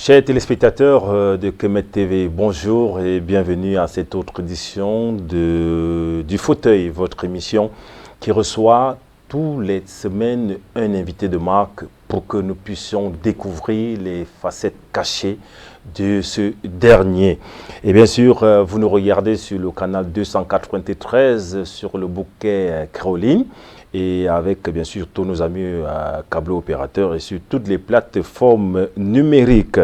Chers téléspectateurs de Kemet TV, bonjour et bienvenue à cette autre édition du Fauteuil, votre émission qui reçoit tous les semaines un invité de marque pour que nous puissions découvrir les facettes cachées de ce dernier. Et bien sûr, vous nous regardez sur le canal 293 sur le bouquet Créoline et avec bien sûr tous nos amis câble opérateurs et sur toutes les plateformes numériques.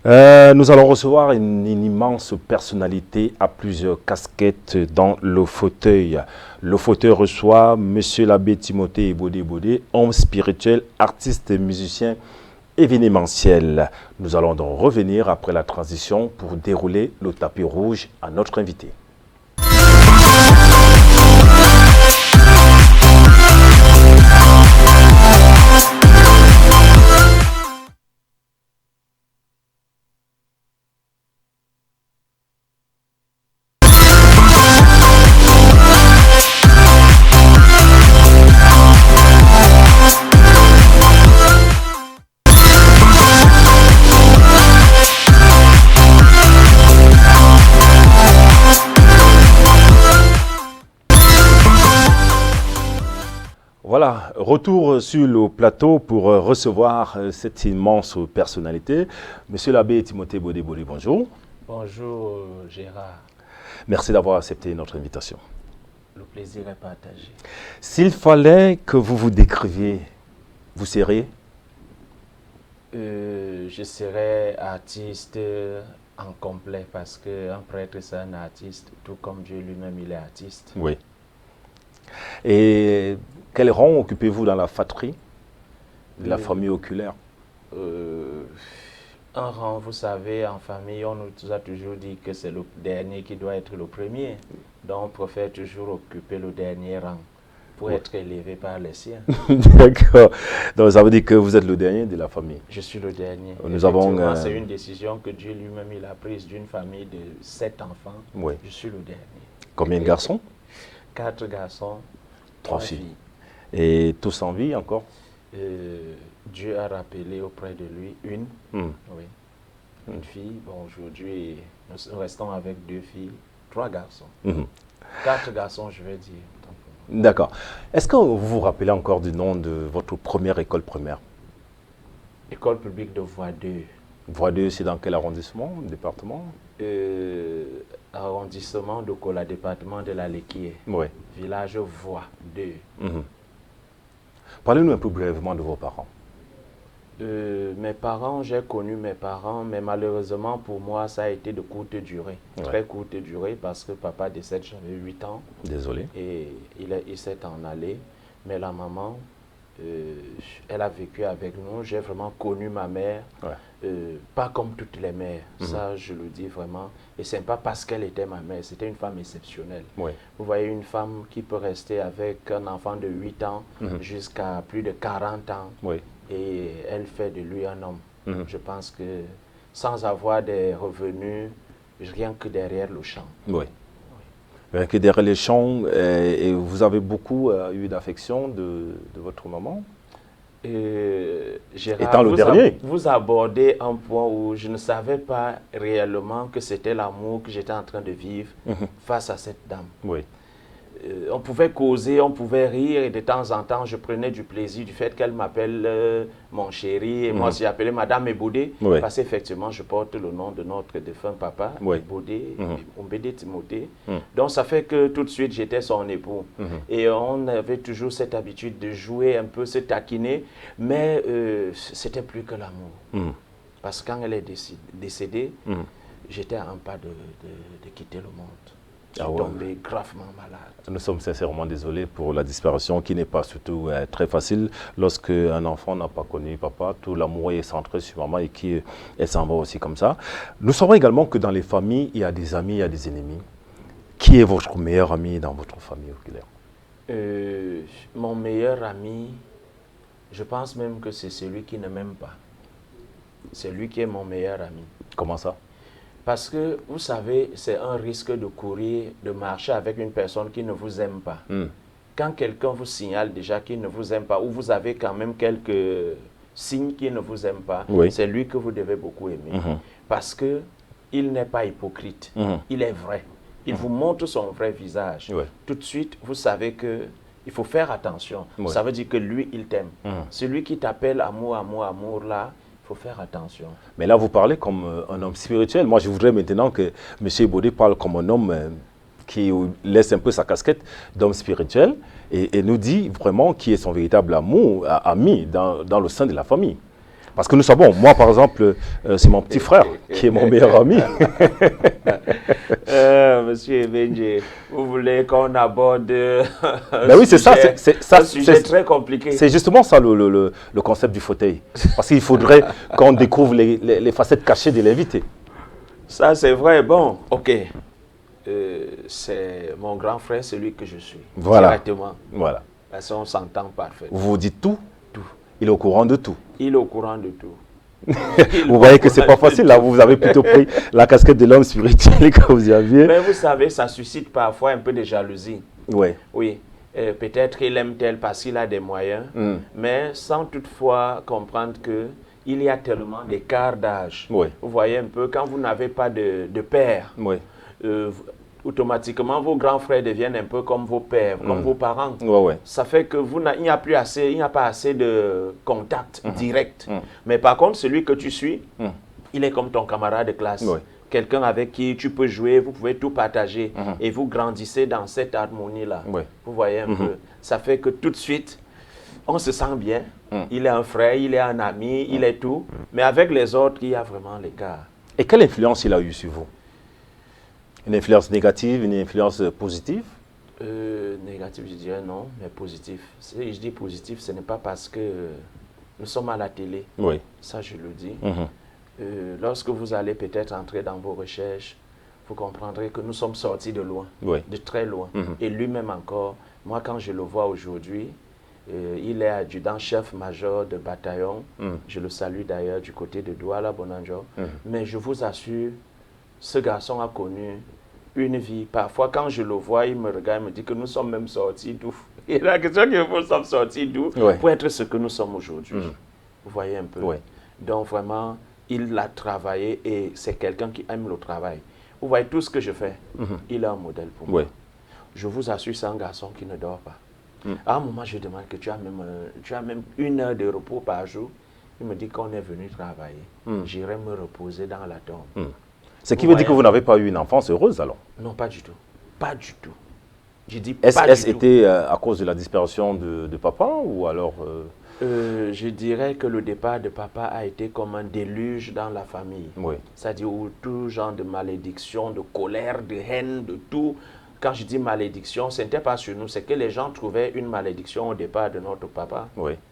Nous allons recevoir une immense personnalité à plusieurs casquettes dans le fauteuil. Le fauteuil reçoit M. l'abbé Timothée Bodé, homme spirituel, artiste et musicien événementiel. Nous allons donc revenir après la transition pour dérouler le tapis rouge à notre invité. Voilà, retour sur le plateau pour recevoir cette immense personnalité. Monsieur l'abbé Timothée Bodé, bonjour. Bonjour Gérard. Merci d'avoir accepté notre invitation. Le plaisir est partagé. S'il fallait que vous vous décriviez, vous seriez? Je serais artiste en complet parce qu'un prêtre c'est un artiste, tout comme Dieu lui-même il est artiste. Oui. Et quel rang occupez-vous dans la fratrie de la famille oculaire? Un rang, vous savez, en famille, on nous a toujours dit que c'est le dernier qui doit être le premier. Donc on préfère toujours occuper le dernier rang pour être élevé par les siens. D'accord. Donc ça veut dire que vous êtes le dernier de la famille? Je suis le dernier. Nous avons... C'est une décision que Dieu lui-même il a prise d'une famille de 7 enfants. Oui. Je suis le dernier. Combien de garçons? 4 garçons, 3 filles. Et tous en vie encore? Dieu a rappelé auprès de lui une, oui, une fille. Bon, aujourd'hui, nous restons avec 2 filles, 3 garçons. 4 garçons, je vais dire. D'accord. Est-ce que vous vous rappelez encore du nom de votre première école primaire? École publique de Voie 2. Voie 2, c'est dans quel arrondissement, département? Arrondissement de Kola, département de la Léquier. Oui. Village Voie 2. Parlez-nous un peu brièvement de vos parents. Mes parents, j'ai connu mes parents, mais malheureusement pour moi, ça a été de courte durée. Très courte durée parce que papa décède, j'avais 8 ans. Désolé. Et il s'est en allé. Mais la maman, elle a vécu avec nous. J'ai vraiment connu ma mère. Pas comme toutes les mères, ça je le dis vraiment. Et ce n'est pas parce qu'elle était ma mère, c'était une femme exceptionnelle. Vous voyez une femme qui peut rester avec un enfant de 8 ans jusqu'à plus de 40 ans. Et elle fait de lui un homme. Je pense que sans avoir des revenus, rien que derrière le champ. Rien que derrière les champs, et vous avez beaucoup eu d'affection de votre maman? Gérard, étant le dernier. Vous abordez un point où je ne savais pas réellement que c'était l'amour que j'étais en train de vivre face à cette dame. On pouvait causer, on pouvait rire et de temps en temps je prenais du plaisir du fait qu'elle m'appelle mon chéri et moi j'ai appelé Madame Ebodé parce qu'effectivement je porte le nom de notre défunt papa, Ebodé, Ombédé Timothée. Donc ça fait que tout de suite j'étais son époux et on avait toujours cette habitude de jouer un peu, se taquiner, mais c'était plus que l'amour. Parce que quand elle est décédée, j'étais à un pas de quitter le monde. Je suis tombé gravement malade. Nous sommes sincèrement désolés pour la disparition qui n'est pas surtout très facile. Lorsque un enfant n'a pas connu papa, tout l'amour est centré sur maman et elle s'en va aussi comme ça. Nous savons également que dans les familles, il y a des amis, il y a des ennemis. Qui est votre meilleur ami dans votre famille oculaire? Mon meilleur ami, je pense même que c'est celui qui ne m'aime pas. C'est lui qui est mon meilleur ami. Comment ça? Parce que, vous savez, c'est un risque de courir, de marcher avec une personne qui ne vous aime pas. Quand quelqu'un vous signale déjà qu'il ne vous aime pas, ou vous avez quand même quelques signe qu'il ne vous aime pas, Oui. c'est lui que vous devez beaucoup aimer. Parce qu'il n'est pas hypocrite, il est vrai. Il vous montre son vrai visage. Oui. Tout de suite, vous savez qu'il faut faire attention. Oui. Ça veut dire que lui, il t'aime. Celui qui t'appelle amour, amour, amour, là, il faut faire attention. Mais là, vous parlez comme un homme spirituel. Moi, je voudrais maintenant que M. Baudet parle comme un homme qui laisse un peu sa casquette d'homme spirituel et nous dit vraiment qui est son véritable amour, ami dans le sein de la famille. Parce que nous savons, moi par exemple, c'est mon petit frère qui est mon meilleur ami. Monsieur Benji, vous voulez qu'on aborde oui, c'est ça, un sujet très compliqué. C'est justement ça le concept du fauteuil. Parce qu'il faudrait qu'on découvre les facettes cachées de l'invité. Ça, c'est vrai. Bon, ok. C'est mon grand frère, celui que je suis. Voilà. Directement. Voilà. Parce qu'on s'entend parfaitement. Vous dites tout? Tout. Il est au courant de tout. Il est au courant de tout. Vous voyez que c'est pas facile, là. Vous avez plutôt pris la casquette de l'homme spirituel que vous aviez. Mais vous savez, ça suscite parfois un peu de jalousie. Ouais. Oui. Peut-être qu'il aime tel parce qu'il a des moyens, mais sans toutefois comprendre qu'il y a tellement d'écart d'âge. Oui. Vous voyez un peu, quand vous n'avez pas de père, Oui. Automatiquement, vos grands frères deviennent un peu comme vos pères, comme vos parents. Ouais. Ça fait que il n'y a pas assez de contact direct. Mais par contre, celui que tu suis, il est comme ton camarade de classe. Ouais. Quelqu'un avec qui tu peux jouer, vous pouvez tout partager. Et vous grandissez dans cette harmonie-là. Ouais. Vous voyez un peu. Ça fait que tout de suite, on se sent bien. Il est un frère, il est un ami, il est tout. Mais avec les autres, il y a vraiment l'écart. Et quelle influence il a eu sur vous? Une influence négative, une influence positive? Négative, je dirais non, mais positif. Si je dis positif, ce n'est pas parce que nous sommes à la télé. Oui. Ça, je le dis. Lorsque vous allez peut-être entrer dans vos recherches, vous comprendrez que nous sommes sortis de loin, de très loin. Et lui-même encore, moi quand je le vois aujourd'hui, il est adjudant-chef-major de bataillon. Je le salue d'ailleurs du côté de Douala, Bonanjo. Mais je vous assure, ce garçon a connu une vie. Parfois, quand je le vois, il me regarde et me dit que nous sommes même sortis d'où. Et la question que nous sommes sortis d'où pour être ce que nous sommes aujourd'hui. Vous voyez un peu. Donc vraiment, il a travaillé et c'est quelqu'un qui aime le travail. Vous voyez tout ce que je fais. Il est un modèle pour moi. Je vous assure, c'est un garçon qui ne dort pas. À un moment, je demande que tu as même 1 heure de repos par jour. Il me dit qu'on est venu travailler. J'irai me reposer dans la tombe. Ce qui veut dire que vous n'avez pas eu une enfance heureuse alors? Non, pas du tout. Pas du tout. Je dis pas du tout. Est-ce était à cause de la disparition de papa ou alors je dirais que le départ de papa a été comme un déluge dans la famille. C'est-à-dire tout genre de malédiction, de colère, de haine, de tout. Quand je dis malédiction, ce n'était pas sur nous, c'est que les gens trouvaient une malédiction au départ de notre papa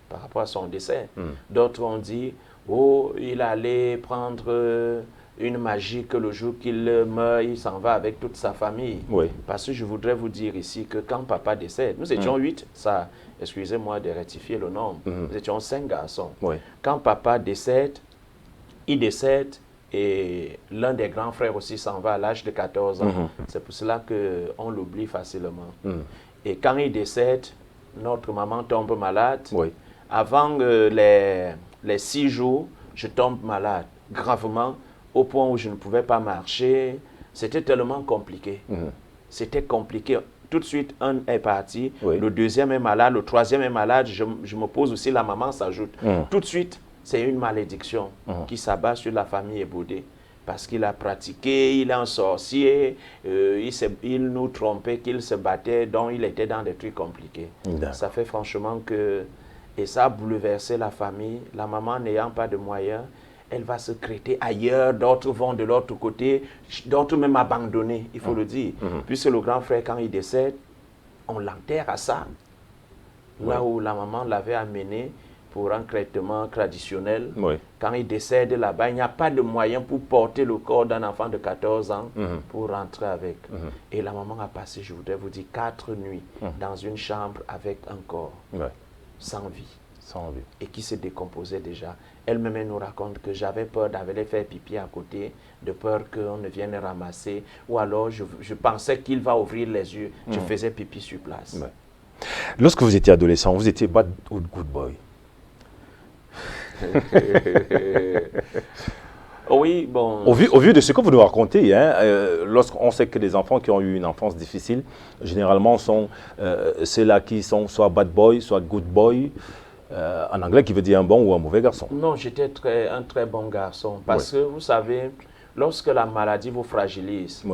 par rapport à son décès. D'autres ont dit, oh, il allait prendre une magie que le jour qu'il meurt, il s'en va avec toute sa famille. Parce que je voudrais vous dire ici que quand papa décède, nous étions 8, ça, excusez-moi de rectifier le nombre, nous étions 5 garçons. Quand papa décède, il décède et l'un des grands frères aussi s'en va à l'âge de 14 ans. C'est pour cela qu'on l'oublie facilement. Et quand il décède, notre maman tombe malade. Avant les 6 jours, je tombe malade, gravement, au point où je ne pouvais pas marcher. C'était tellement compliqué. C'était compliqué. Tout de suite, un est parti, le deuxième est malade, le troisième est malade, je me pose aussi, la maman s'ajoute. Tout de suite, c'est une malédiction qui s'abat sur la famille Baudet. Parce qu'il a pratiqué, il est un sorcier, il nous trompait, qu'il se battait, donc il était dans des trucs compliqués. Ça fait franchement que... Et ça a bouleversé la famille, la maman n'ayant pas de moyens, elle va se créer ailleurs, d'autres vont de l'autre côté, d'autres même abandonnés, il faut le dire. Puisque le grand frère, quand il décède, on l'enterre à ça. Là où la maman l'avait amené pour un traitement traditionnel. Quand il décède là-bas, il n'y a pas de moyen pour porter le corps d'un enfant de 14 ans pour rentrer avec. Et la maman a passé, je voudrais vous dire, 4 nuits dans une chambre avec un corps sans vie. Et qui se décomposait déjà. Elle-même nous raconte que j'avais peur d'aller faire pipi à côté, de peur qu'on ne vienne ramasser, ou alors je pensais qu'il va ouvrir les yeux. Je faisais pipi sur place. Lorsque vous étiez adolescent, vous étiez bad ou good boy? Oui, bon. Au vu de ce que vous nous racontez, hein, lorsqu'on sait que les enfants qui ont eu une enfance difficile, généralement sont ceux-là qui sont soit bad boy, soit good boy, en anglais qui veut dire un bon ou un mauvais garçon. Non, j'étais un très bon garçon. Parce que vous savez, lorsque la maladie vous fragilise,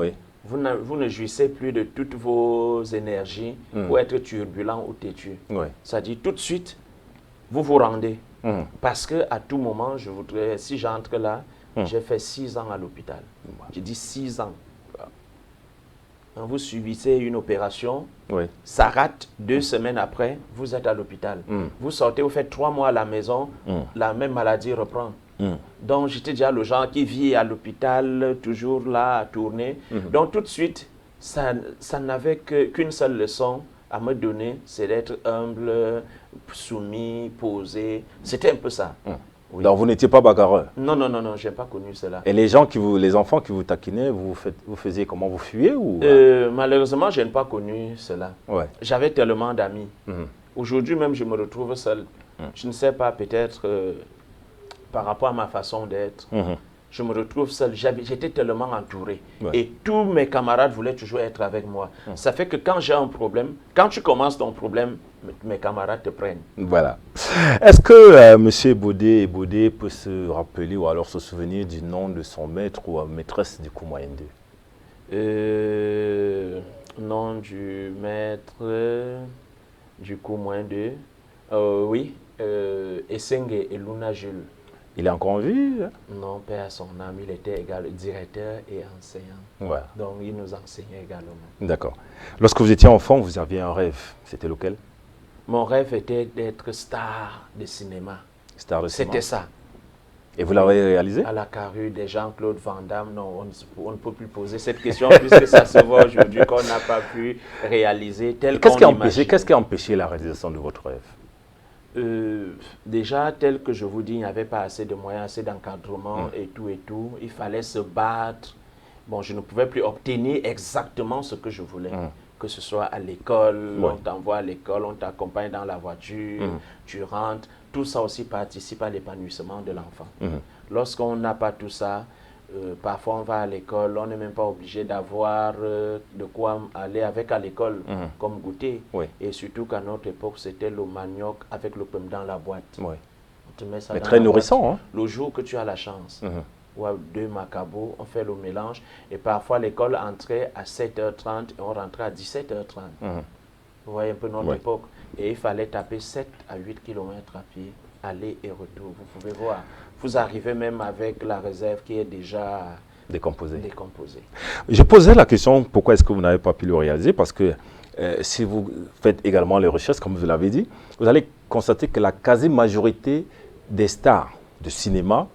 vous ne jouissez plus de toutes vos énergies pour être turbulent ou têtu. C'est-à-dire tout de suite, vous vous rendez. Parce qu'à tout moment, je voudrais, si j'entre là, j'ai fait 6 ans à l'hôpital. J'ai dit 6 ans. Quand vous subissez une opération, ça rate 2 semaines après, vous êtes à l'hôpital. Vous sortez, vous faites 3 mois à la maison, la même maladie reprend. Donc j'étais déjà le genre qui vit à l'hôpital, toujours là à tourner. Donc tout de suite, ça n'avait qu'une seule leçon à me donner, c'est d'être humble, soumis, posé. C'était un peu ça. Donc vous n'étiez pas bagarreur? Non, non, non, non, je n'ai pas connu cela. Et les enfants qui vous taquinaient, vous faisiez comment? Vous fuyez ou malheureusement, je n'ai pas connu cela. J'avais tellement d'amis. Aujourd'hui même, je me retrouve seul. Je ne sais pas, peut-être par rapport à ma façon d'être, je me retrouve seul. J'étais tellement entouré. Et tous mes camarades voulaient toujours être avec moi. Ça fait que quand j'ai un problème, quand tu commences ton problème, mes camarades te prennent. Voilà. Est-ce que M. Baudet peut se rappeler ou alors se souvenir du nom de son maître ou maîtresse du cours moyen 2? Nom du maître du cours moyen 2? Oui, Essenge et Luna Jules. Il est encore en vie? Non, père, son âme, il était également directeur et enseignant. Donc, il nous enseignait également. D'accord. Lorsque vous étiez enfant, vous aviez un rêve. C'était lequel? Mon rêve était d'être star de cinéma. Star de cinéma? C'était ça. Et vous l'avez réalisé? À la carrure de Jean-Claude Van Damme, non, on ne peut plus poser cette question puisque ça se voit aujourd'hui qu'on n'a pas pu réaliser tel qu'on l'imagine. Qu'est-ce qui a empêché la réalisation de votre rêve? Déjà, tel que je vous dis, il n'y avait pas assez de moyens, assez d'encadrement et tout. Il fallait se battre. Bon, je ne pouvais plus obtenir exactement ce que je voulais. Que ce soit à l'école, on t'envoie à l'école, on t'accompagne dans la voiture, tu rentres. Tout ça aussi participe à l'épanouissement de l'enfant. Lorsqu'on n'a pas tout ça, parfois on va à l'école, on n'est même pas obligé d'avoir de quoi aller avec à l'école comme goûter. Et surtout qu'à notre époque, c'était le manioc avec le pomme dans la boîte. On te met ça mais très nourrissant. Le jour que tu as la chance, ou à 2 macabos, on fait le mélange. Et parfois, l'école entrait à 7h30 et on rentrait à 17h30. Vous voyez un peu notre époque. Et il fallait taper 7 à 8 km à pied, aller et retour. Vous pouvez voir. Vous arrivez même avec la réserve qui est déjà décomposée. Je posais la question, pourquoi est-ce que vous n'avez pas pu le réaliser? Parce que si vous faites également les recherches, comme vous l'avez dit, vous allez constater que la quasi-majorité des stars de cinéma,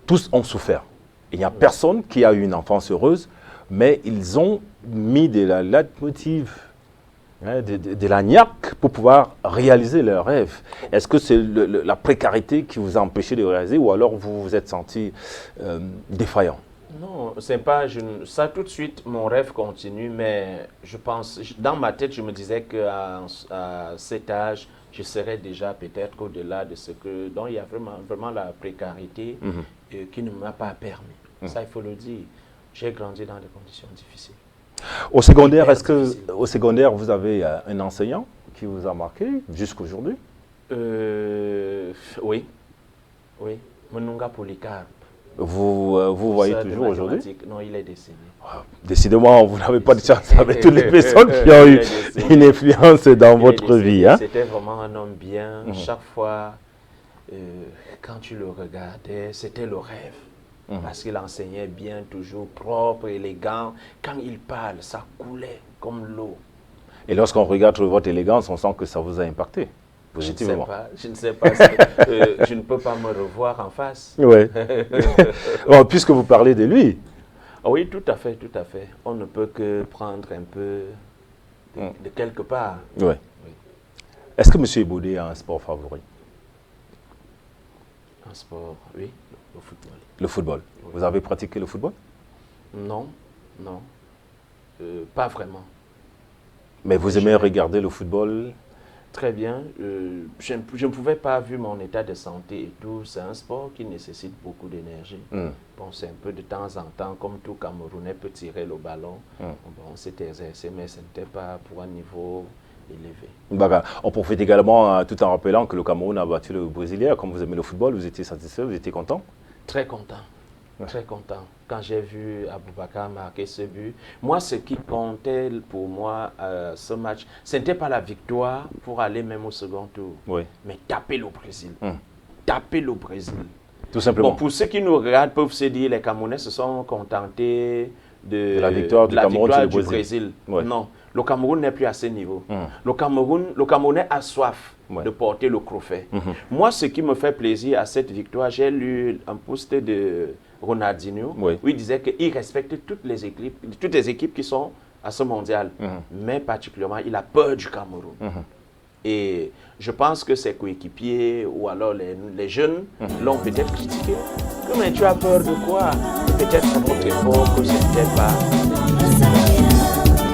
tous ont souffert. Il n'y a personne qui a eu une enfance heureuse, mais ils ont mis de la leitmotiv, de la niaque pour pouvoir réaliser leurs rêves. Est-ce que c'est la précarité qui vous a empêché de réaliser ou alors vous vous êtes senti défaillant? Non, c'est pas. Ça tout de suite, mon rêve continue, mais je pense, dans ma tête, je me disais qu'à cet âge, je serais déjà peut-être au-delà de ce que. Donc il y a vraiment la précarité qui ne m'a pas permis. Ça, il faut le dire. J'ai grandi dans des conditions difficiles. Au secondaire, est-ce que au secondaire, vous avez un enseignant qui vous a marqué jusqu'aujourd'hui? Oui. Monunga Polycarpe. Vous voyez toujours aujourd'hui? Non, il est décédé. Décidément, vous n'avez pas de chance avec toutes les personnes qui ont eu une influence dans votre vie. C'était vraiment un homme bien. Chaque fois, quand tu le regardais, c'était le rêve. Parce qu'il enseignait bien, toujours propre, élégant. Quand il parle, ça coulait comme l'eau. Et lorsqu'on regarde votre élégance, on sent que ça vous a impacté positivement. Je ne sais pas. Je ne peux pas me revoir en face. Oui. Bon, puisque vous parlez de lui. Oui, tout à fait. On ne peut que prendre un peu de quelque part. Oui. Est-ce que M. Baudet a un sport favori? Un sport, oui, le football. Le football. Oui. Vous avez pratiqué le football? Non. Pas vraiment. Mais vous aimez regarder le football Très bien. Je ne pouvais pas, vu mon état de santé et tout, c'est un sport qui nécessite beaucoup d'énergie. Bon, c'est un peu de temps en temps, comme tout Camerounais peut tirer le ballon. Bon, on s'est exercé, mais ce n'était pas pour un niveau élevé. Bah, on profite également, tout en rappelant que le Cameroun a battu le Brésilien. Comme vous aimez le football, vous étiez satisfait, vous étiez content? Très content. Très content. Quand j'ai vu Aboubakar marquer ce but, moi, ce qui comptait pour moi, ce match, ce n'était pas la victoire pour aller même au second tour, mais taper le Brésil. Taper le Brésil. Tout simplement. Bon, pour ceux qui nous regardent, peuvent se dire les Camerounais se sont contentés de la victoire du Cameroun sur le Brésil. Non, le Cameroun n'est plus à ce niveau. Le Camerounais a soif de porter le trophée. Moi, ce qui me fait plaisir à cette victoire, j'ai lu un post de Ronaldinho, où il disait qu'il respecte toutes les équipes qui sont à ce mondial, mais particulièrement, il a peur du Cameroun. Et je pense que ses coéquipiers ou alors les jeunes l'ont peut-être critiqué. Mais tu as peur de quoi? Peut-être à votre époque, c'était pas...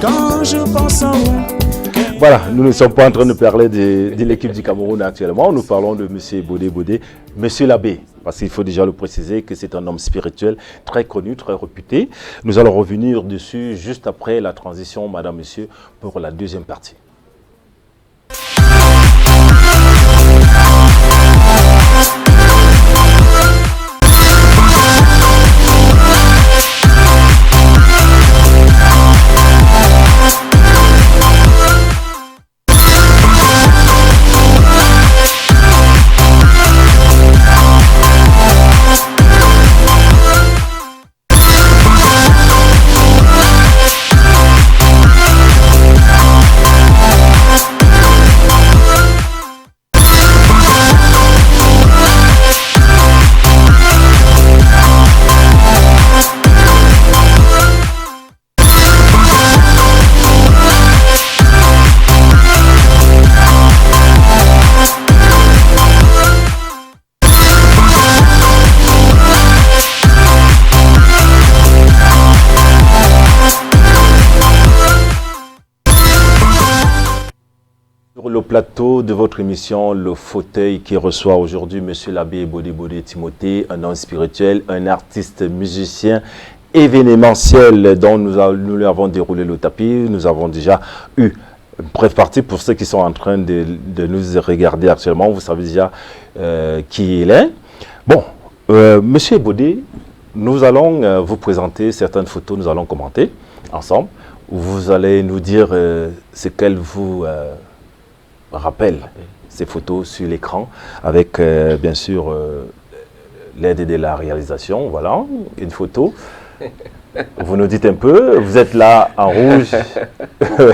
Quand je pense en vous. Voilà, nous ne sommes pas en train de parler de l'équipe du Cameroun actuellement. Nous parlons de M. Bodé, M. l'abbé, parce qu'il faut déjà le préciser que c'est un homme spirituel très connu, très réputé. Nous allons revenir dessus juste après la transition, madame, monsieur, pour la deuxième partie. Le plateau de votre émission, le fauteuil qui reçoit aujourd'hui M. l'abbé Bodé Timothée, un homme spirituel, un artiste musicien événementiel dont nous lui avons déroulé le tapis. Nous avons déjà eu une brève partie pour ceux qui sont en train de nous regarder actuellement. Vous savez déjà qui il est. Bon, M. Bodé, nous allons vous présenter certaines photos, nous allons commenter ensemble. Vous allez nous dire ce qu'elles vous... rappelle ces photos sur l'écran avec bien sûr l'aide de la réalisation. Voilà, une photo. Vous nous dites un peu, vous êtes là en rouge,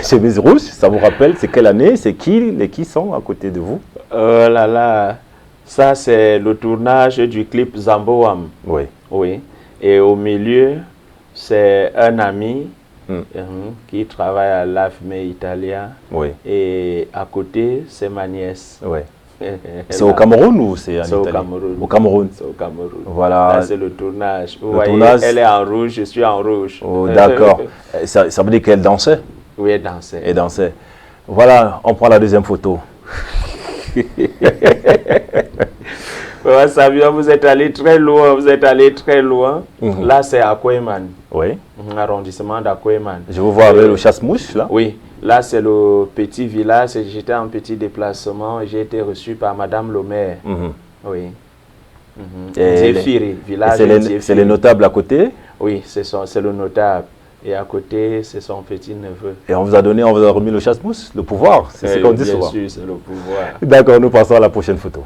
chemise rouge, ça vous rappelle, c'est quelle année, c'est qui, les qui sont à côté de vous? Oh là là, ça c'est le tournage du clip Zamboam. Oui. Oui, et au milieu, c'est un ami qui travaille à l'AFME Italia. Oui. Et à côté, c'est ma nièce. Oui. C'est au Cameroun ou c'est en Italie? Au Cameroun. Au Cameroun. C'est au Cameroun. Voilà. Là, c'est le tournage. Vous voyez, elle est en rouge, je suis en rouge. Oh, d'accord. Ça veut dire qu'elle dansait? Oui, elle dansait. Elle dansait. Voilà, on prend la deuxième photo. Savio, vous êtes allé très loin, vous êtes allé très loin. Là, c'est à Koueman. Oui. Arrondissement d'Akoueman. Je vous vois avec le chasse-mouche, là. Oui. Là, c'est le petit village. J'étais en petit déplacement. J'ai été reçu par Madame le maire. Oui. Zéphiri, village. C'est les notables à côté? Oui, c'est le notable. Et à côté, c'est son petit-neveu. Et on vous a remis le chasse-mouche, le pouvoir. C'est ce qu'on dit souvent. Bien sûr, c'est le pouvoir. D'accord, nous passons à la prochaine photo.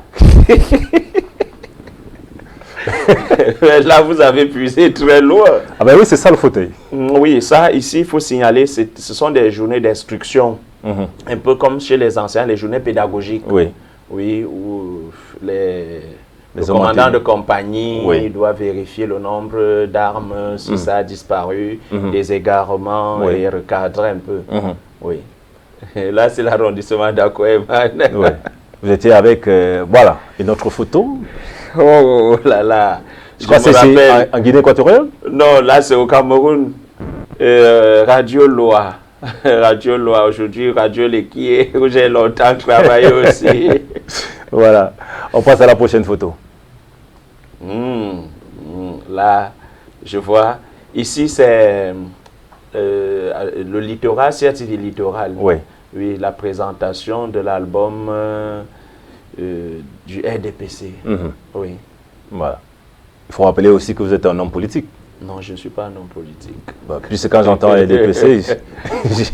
Là, vous avez puisé très loin. Ah ben oui, c'est ça le fauteuil. Oui, ça, ici, il faut signaler, ce sont des journées d'instruction. Un peu comme chez les anciens, les journées pédagogiques. Oui. Oui, où le commandant de compagnie doit vérifier le nombre d'armes, si ça a disparu, des égarements et recadrer un peu. Oui. Et là, c'est l'arrondissement d'Akoueman. Oui. Vous étiez avec, voilà, une autre photo. Oh là là. Je crois que c'est en Guinée équatoriale? Non, là c'est au Cameroun. Radio Loa. Radio Loi aujourd'hui, Radio Léquier, où j'ai longtemps travaillé aussi. Voilà. On passe à la prochaine photo. Là, je vois. Ici, c'est le littoral, CRTV Littoral. Oui. Oui, la présentation de l'album du RDPC. Oui. Voilà. Il faut rappeler aussi que vous êtes un homme politique. Non, je ne suis pas un homme politique. Puisque quand j'entends RDPC,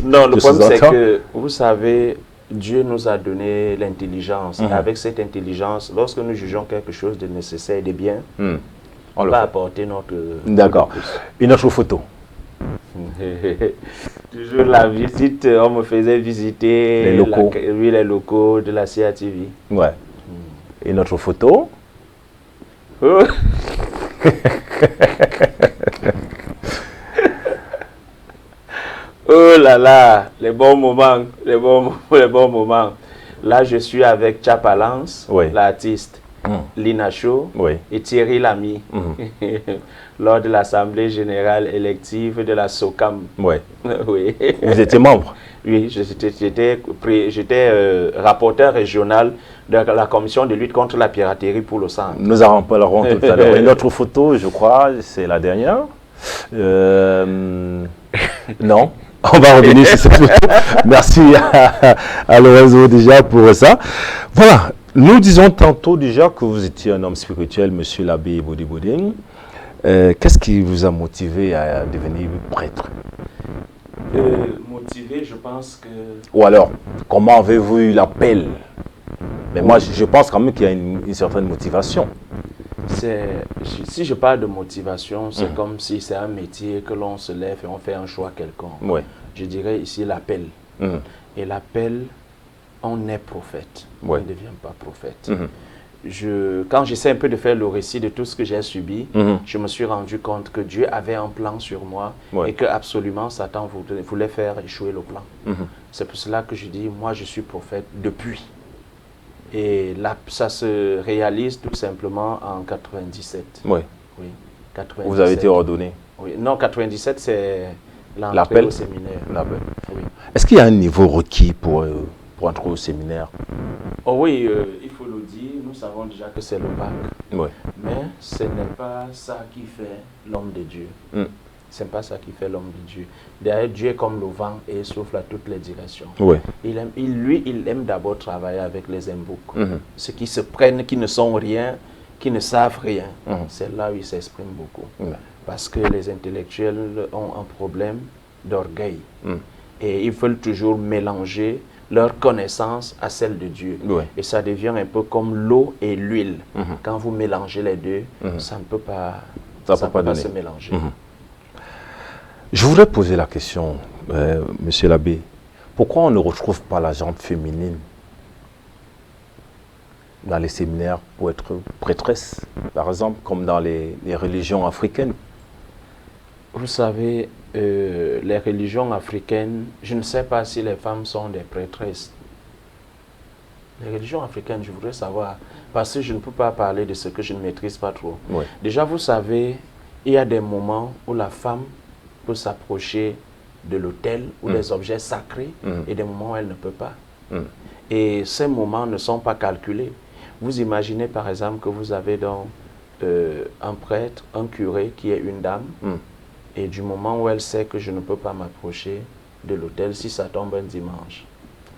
non, le problème c'est que, vous savez, Dieu nous a donné l'intelligence. Avec cette intelligence, lorsque nous jugeons quelque chose de nécessaire et de bien, on va apporter notre... D'accord. Une autre photo. Toujours la visite, on me faisait visiter les locaux, les locaux de la CRTV. Ouais. Une autre photo. Oh. Oh là là, les bons moments, les bons moments. Là, je suis avec Chapalance, l'artiste, Lina Shaw et Thierry Lamy, lors de l'Assemblée Générale élective de la SOCAM. Oui. Oui. Vous étiez membre? Oui, j'étais rapporteur régional de la commission de lutte contre la piraterie pour le centre. Nous en parlerons tout à l'heure. Une autre photo, je crois, c'est la dernière. Non, on va revenir sur cette photo. Merci à Lorenzo déjà pour ça. Voilà, nous disons tantôt déjà que vous étiez un homme spirituel, monsieur l'abbé Bodiboding. Qu'est-ce qui vous a motivé à devenir prêtre? Motivé, je pense que... Ou alors, comment avez-vous eu l'appel? Mais moi, je pense quand même qu'il y a une certaine motivation. Si je parle de motivation, c'est comme si c'est un métier que l'on se lève et on fait un choix quelconque. Oui. Je dirais ici l'appel. Et l'appel, on est prophète. On ne devient pas prophète. Quand j'essaie un peu de faire le récit de tout ce que j'ai subi, je me suis rendu compte que Dieu avait un plan sur moi et que absolument Satan voulait faire échouer le plan. C'est pour cela que je dis, moi je suis prophète depuis. Et là, ça se réalise tout simplement en 97. Oui. 97. Vous avez été ordonné? Oui. Non, 97, c'est l'entrée au séminaire. Oui. Est-ce qu'il y a un niveau requis pour entrer au séminaire? Oh oui, il faut le dire, nous savons déjà que c'est le bac. Oui. Mais ce n'est pas ça qui fait l'homme de Dieu. Ce n'est pas ça qui fait l'homme de Dieu. D'ailleurs, Dieu est comme le vent et il souffle à toutes les directions. Oui. Il aime d'abord travailler avec les imboucs. Ceux qui se prennent, qui ne sont rien, qui ne savent rien. C'est là où il s'exprime beaucoup. Parce que les intellectuels ont un problème d'orgueil. Et ils veulent toujours mélanger leur connaissance à celle de Dieu. Et ça devient un peu comme l'eau et l'huile. Quand vous mélangez les deux, ça ne peut pas, se mélanger. Je voudrais poser la question, monsieur l'abbé, pourquoi on ne retrouve pas la gente féminine dans les séminaires pour être prêtresse, par exemple, comme dans les religions africaines? Vous savez, les religions africaines, je ne sais pas si les femmes sont des prêtresses. Les religions africaines, je voudrais savoir, parce que je ne peux pas parler de ce que je ne maîtrise pas trop. Déjà, vous savez, il y a des moments où la femme peut s'approcher de l'autel ou des objets sacrés et des moments où elle ne peut pas. Et ces moments ne sont pas calculés. Vous imaginez par exemple que vous avez donc un prêtre, un curé qui est une dame et du moment où elle sait que je ne peux pas m'approcher de l'autel, si ça tombe un dimanche,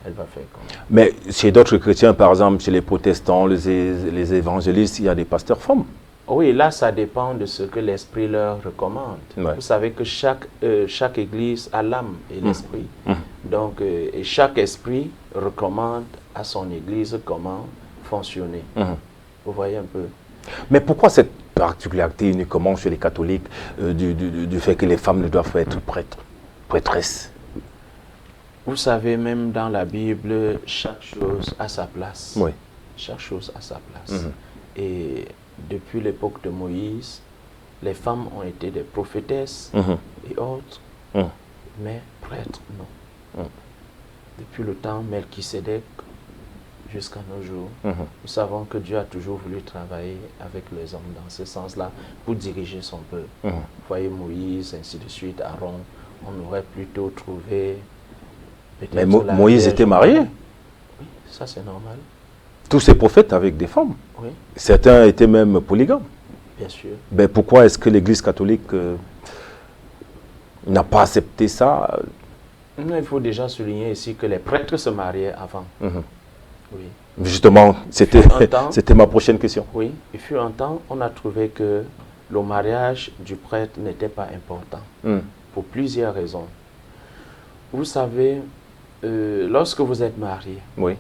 elle va faire comment? Mais chez d'autres chrétiens, par exemple, chez les protestants, les évangélistes, il y a des pasteurs femmes. Oui, là, ça dépend de ce que l'Esprit leur recommande. Vous savez que chaque église a l'âme et l'esprit. Donc, et chaque esprit recommande à son église comment fonctionner. Vous voyez un peu. Mais pourquoi cette particularité uniquement chez les catholiques du fait que les femmes ne doivent pas être prêtresses? Vous savez, même dans la Bible, chaque chose a sa place. Chaque chose a sa place. Et depuis l'époque de Moïse, les femmes ont été des prophétesses et autres, mais prêtres, non. Depuis le temps Melchisédek jusqu'à nos jours, nous savons que Dieu a toujours voulu travailler avec les hommes dans ce sens-là pour diriger son peuple. Vous voyez Moïse, ainsi de suite, Aaron, on aurait plutôt trouvé Mais Moïse était marié. Oui, ça c'est normal. Tous ces prophètes avec des femmes. Oui. Certains étaient même polygames. Bien sûr. Mais pourquoi est-ce que l'Église catholique n'a pas accepté ça? Il faut déjà souligner ici que les prêtres se mariaient avant. Oui. Justement, c'était ma prochaine question. Oui, il fut un temps, on a trouvé que le mariage du prêtre n'était pas important. Pour plusieurs raisons. Vous savez, lorsque vous êtes marié, oui,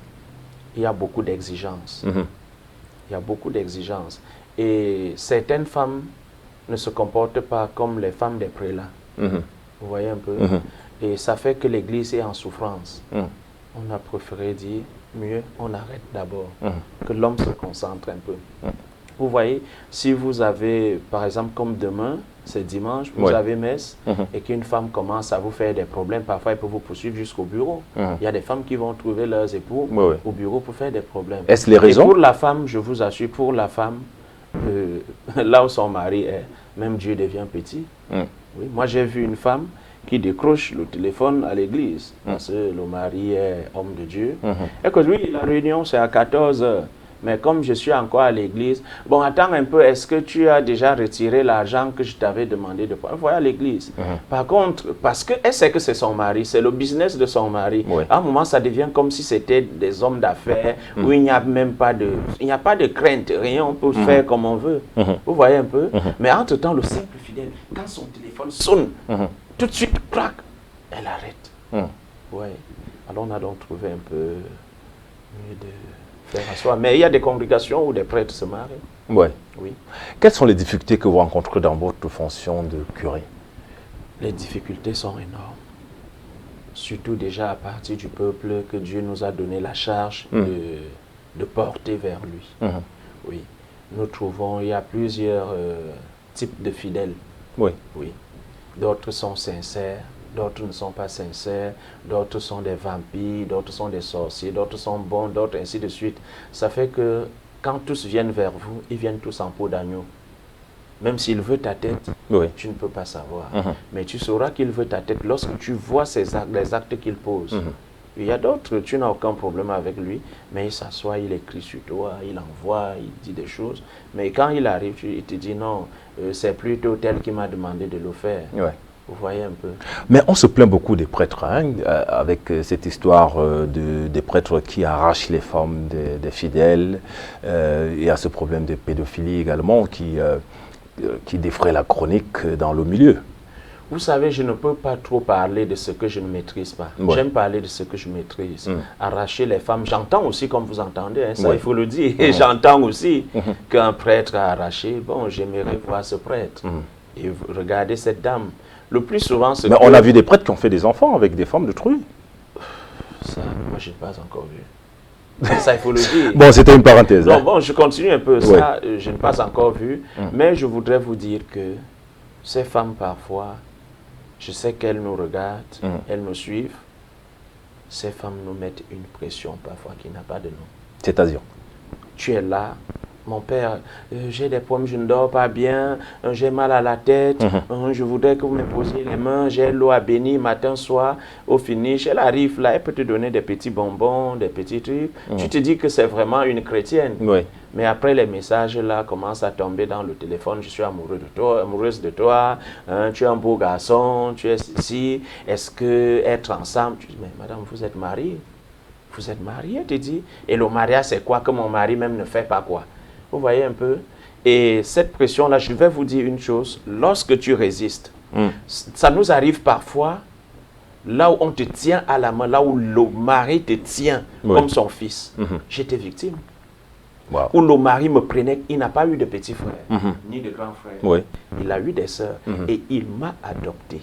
il y a beaucoup d'exigences. Il y a beaucoup d'exigences. Et certaines femmes ne se comportent pas comme les femmes des prélats. Vous voyez un peu? Et ça fait que l'Église est en souffrance. On a préféré dire, mieux, on arrête d'abord. Que l'homme se concentre un peu. Vous voyez, si vous avez, par exemple, comme demain, c'est dimanche, vous avez messe, et qu'une femme commence à vous faire des problèmes, parfois elle peut vous poursuivre jusqu'au bureau. Il y a des femmes qui vont trouver leurs époux au bureau pour faire des problèmes. Est-ce les raisons? Et pour la femme, je vous assure, pour la femme, là où son mari est, même Dieu devient petit. Oui, moi j'ai vu une femme qui décroche le téléphone à l'église, parce que le mari est homme de Dieu. Et que lui, la réunion c'est à 14 h. Mais comme je suis encore à l'église, bon, attends un peu, est-ce que tu as déjà retiré l'argent que je t'avais demandé de prendre? Voilà à l'église. Par contre, parce qu'elle sait que c'est son mari, c'est le business de son mari. À un moment, ça devient comme si c'était des hommes d'affaires, où il n'y a même pas de, crainte, rien, on peut faire comme on veut. Vous voyez un peu? Mais entre-temps, le simple fidèle, quand son téléphone sonne, tout de suite, crac, elle arrête. Ouais. Alors on a donc trouvé un peu mieux de faire à soi. Mais il y a des congrégations où des prêtres se marient. Ouais. Oui. Quelles sont les difficultés que vous rencontrez dans votre fonction de curé? Les difficultés sont énormes. Surtout déjà à partir du peuple que Dieu nous a donné la charge de porter vers lui. Oui. Nous trouvons, il y a plusieurs types de fidèles. Oui. Oui. D'autres sont sincères, d'autres ne sont pas sincères, d'autres sont des vampires, d'autres sont des sorciers, d'autres sont bons, d'autres ainsi de suite. Ça fait que quand tous viennent vers vous, ils viennent tous en peau d'agneau. Même s'il veut ta tête, tu ne peux pas savoir. Mais tu sauras qu'il veut ta tête lorsque tu vois les actes qu'il pose. Il y a d'autres, tu n'as aucun problème avec lui, mais il s'assoit, il écrit sur toi, il envoie, il dit des choses. Mais quand il arrive, il te dit non, c'est plutôt tel qui m'a demandé de le faire. Vous voyez un peu. Mais on se plaint beaucoup des prêtres, hein, avec cette histoire des prêtres qui arrachent les femmes des fidèles. Il y a ce problème de pédophilie également qui défraie la chronique dans le milieu. Vous savez, je ne peux pas trop parler de ce que je ne maîtrise pas. J'aime parler de ce que je maîtrise. Arracher les femmes, j'entends aussi, comme vous entendez, hein, ça il faut le dire, et j'entends aussi qu'un prêtre a arraché. Bon, j'aimerais voir ce prêtre. Et regardez cette dame. Le plus souvent, mais on a vu des prêtres qui ont fait des enfants avec des femmes de truie. Ça, moi, je n'ai pas encore vu. Ça, il faut le dire. Bon, c'était une parenthèse. Non, bon, je continue un peu. Ça, je n'ai pas encore vu. Mais je voudrais vous dire que ces femmes, parfois, je sais qu'elles nous regardent, elles nous suivent. Ces femmes nous mettent une pression, parfois, qui n'a pas de nom. C'est-à-dire? Tu es là. Mon père, j'ai des problèmes, je ne dors pas bien, j'ai mal à la tête, je voudrais que vous me posiez les mains, j'ai l'eau à bénir matin, soir, au finish. Elle arrive là, elle peut te donner des petits bonbons, des petits trucs. Tu te dis que c'est vraiment une chrétienne. Mais après, les messages là commencent à tomber dans le téléphone. Je suis amoureux de toi, amoureuse de toi, hein, tu es un beau garçon, tu es ici, est-ce que être ensemble? Tu dis, mais madame, vous êtes mariée? Vous êtes mariée, tu dis. Et le mariage, c'est quoi que mon mari même ne fait pas quoi? Vous voyez un peu? Et cette pression-là, je vais vous dire une chose. Lorsque tu résistes, ça nous arrive parfois, là où on te tient à la main, là où le mari te tient comme son fils. J'étais victime. Où le mari me prenait, il n'a pas eu de petit frère, ni de grand frère. Il a eu des sœurs et il m'a adopté.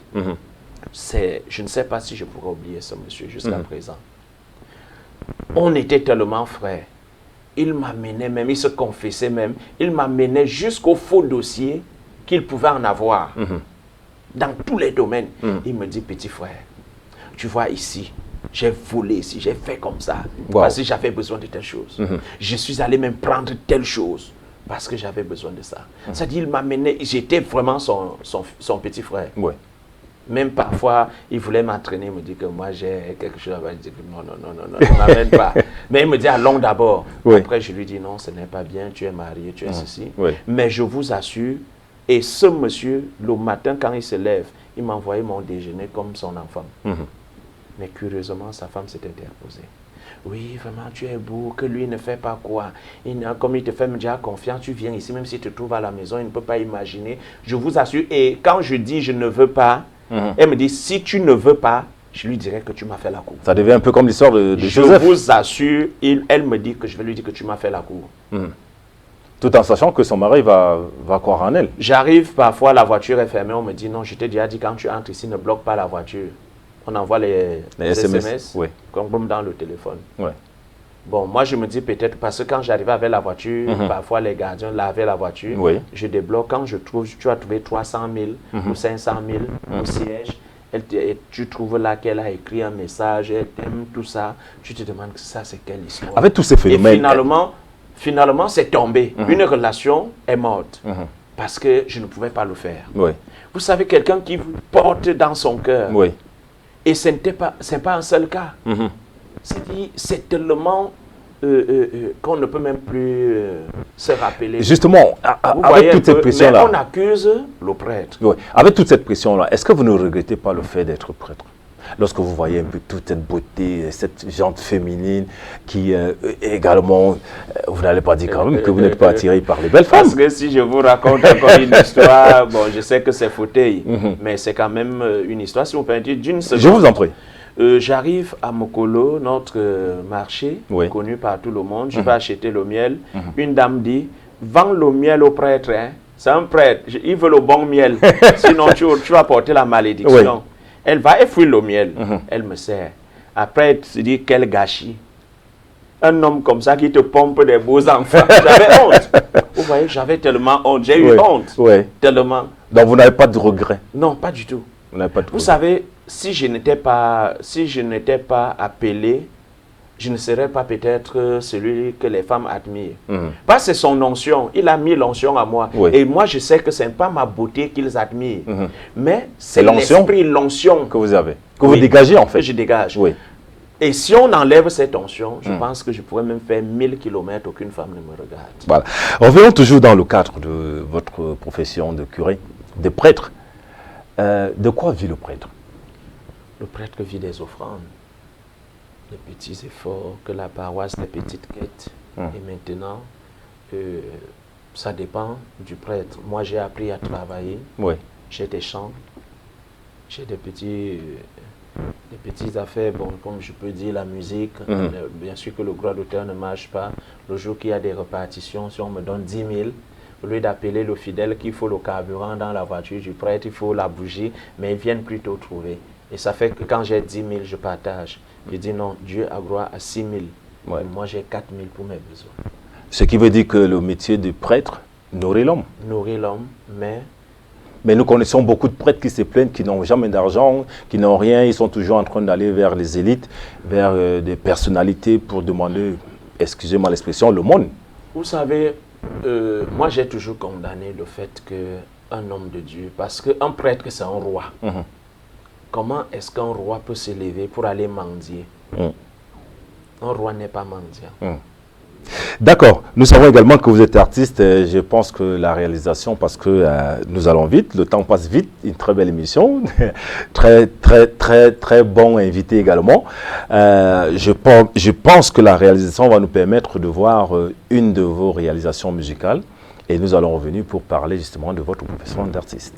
Je ne sais pas si je pourrais oublier ce monsieur jusqu'à présent. On était tellement frères. Il m'amenait même, il se confessait même, il m'amenait jusqu'au faux dossier qu'il pouvait en avoir. Dans tous les domaines. Il me dit, petit frère, tu vois ici, j'ai volé ici, j'ai fait comme ça, parce que j'avais besoin de telle chose. Je suis allé même prendre telle chose, parce que j'avait besoin de ça. C'est-à-dire, il m'amenait, j'étais vraiment son petit frère. Même parfois, il voulait m'entraîner, il me dit que moi j'ai quelque chose à dire. Je dis que non, ne m'amène pas. Mais il me dit allons d'abord. Oui. Après, je lui dis non, ce n'est pas bien, tu es marié, tu es ceci. Oui. Mais je vous assure, et ce monsieur, le matin quand il se lève, il m'a envoyé mon déjeuner comme son enfant. Mais curieusement, sa femme s'était interposée. Oui, vraiment, tu es beau, que lui ne fait pas quoi. Comme il te fait déjà confiance, tu viens ici, même si tu te trouves à la maison, il ne peut pas imaginer. Je vous assure, et quand je dis je ne veux pas, elle me dit, si tu ne veux pas, je lui dirai que tu m'as fait la cour. Ça devient un peu comme l'histoire de Joseph. Je vous assure, elle me dit que je vais lui dire que tu m'as fait la cour. Tout en sachant que son mari va croire en elle. J'arrive parfois, la voiture est fermée, on me dit non, je t'ai déjà dit quand tu entres ici, ne bloque pas la voiture. On envoie les SMS oui. Comme dans le téléphone. Ouais. Bon, moi je me dis peut-être parce que quand j'arrivais avec la voiture, parfois les gardiens lavaient la voiture, je débloque. Quand je trouve, tu as trouvé 300 000 ou 500 000 au siège, tu trouves là qu'elle a écrit un message, elle t'aime, tout ça, tu te demandes que ça c'est quelle histoire. Avec tous ces phénomènes. Et finalement c'est tombé. Une relation est morte parce que je ne pouvais pas le faire. Oui. Vous savez, quelqu'un qui vous porte dans son cœur. Oui. Et ce n'est pas un seul cas. C'est tellement qu'on ne peut même plus se rappeler. Justement, avec toute cette pression-là. Mais on accuse le prêtre. Oui. Avec toute cette pression-là, est-ce que vous ne regrettez pas le fait d'être prêtre? Lorsque vous voyez un peu toute cette beauté, cette jante féminine qui également, vous n'allez pas dire quand même que vous n'êtes pas attiré par les belles femmes. Parce que si je vous raconte encore une histoire, bon, je sais que c'est fauteuil, mais c'est quand même une histoire, si vous permettez, d'une seconde. Je vous en prie. J'arrive à Mokolo, notre marché, connu par tout le monde. Je vais acheter le miel. Une dame dit, vends le miel au prêtre. Hein. C'est un prêtre, il veut le bon miel. Sinon, tu vas porter la malédiction. Oui. Elle va effouiller le miel. Elle me sert. Après, elle se dit, quel gâchis. Un homme comme ça qui te pompe des beaux enfants. J'avais honte. Vous voyez, j'avais tellement honte. J'ai eu honte. Oui. Tellement. Donc, vous n'avez pas de regret? Non, pas du tout. Vous savez, si je n'étais pas appelé, je ne serais pas peut-être celui que les femmes admirent. Parce que c'est son onction. Il a mis l'onction à moi. Oui. Et moi, je sais que ce n'est pas ma beauté qu'ils admirent. Mais c'est l'esprit, l'onction que vous avez. Que vous dégagez, en fait. Que je dégage. Oui. Et si on enlève cette onction, je pense que je pourrais même faire 1000 km, aucune femme ne me regarde. Voilà. Revenons toujours dans le cadre de votre profession de curé, de prêtre. De quoi vit le prêtre? Le prêtre vit des offrandes, des petits efforts, que la paroisse, des petites quêtes. Et maintenant, ça dépend du prêtre. Moi, j'ai appris à travailler. Oui. J'ai des chants, j'ai des petites affaires, bon, comme je peux dire, la musique. Bien sûr que le droit d'auteur ne marche pas. Le jour qu'il y a des répartitions, si on me donne 10 000, au lieu d'appeler le fidèle qu'il faut le carburant dans la voiture du prêtre, il faut la bougie, mais ils viennent plutôt trouver. Et ça fait que quand j'ai 10 000, je partage. Je dis non, Dieu a droit à 6 000. Ouais. Moi, j'ai 4 000 pour mes besoins. Ce qui veut dire que le métier de prêtre nourrit l'homme. Nourrit l'homme, mais nous connaissons beaucoup de prêtres qui se plaignent, qui n'ont jamais d'argent, qui n'ont rien. Ils sont toujours en train d'aller vers les élites, vers des personnalités pour demander, excusez-moi l'expression, le monde. Vous savez, moi j'ai toujours condamné le fait qu'un homme de Dieu, parce qu'un prêtre c'est un roi. Comment est-ce qu'un roi peut se lever pour aller mendier? Un roi n'est pas mendiant. D'accord. Nous savons également que vous êtes artiste. Je pense que la réalisation, parce que nous allons vite, le temps passe vite, une très belle émission, très bon invité également. Je pense que la réalisation va nous permettre de voir une de vos réalisations musicales et nous allons revenir pour parler justement de votre profession d'artiste.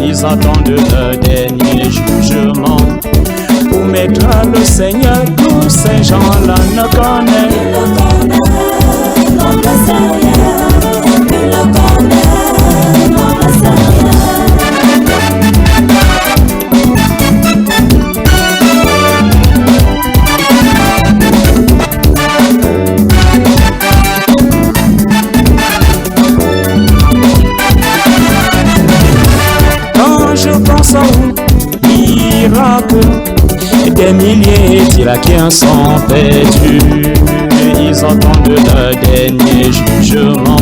Ils attendent le dernier jugement. Où mettra le Seigneur? Tous ces gens-là ne connaissent. Des milliers d'Irakiens sont perdus. Ils entendent le dernier jugement.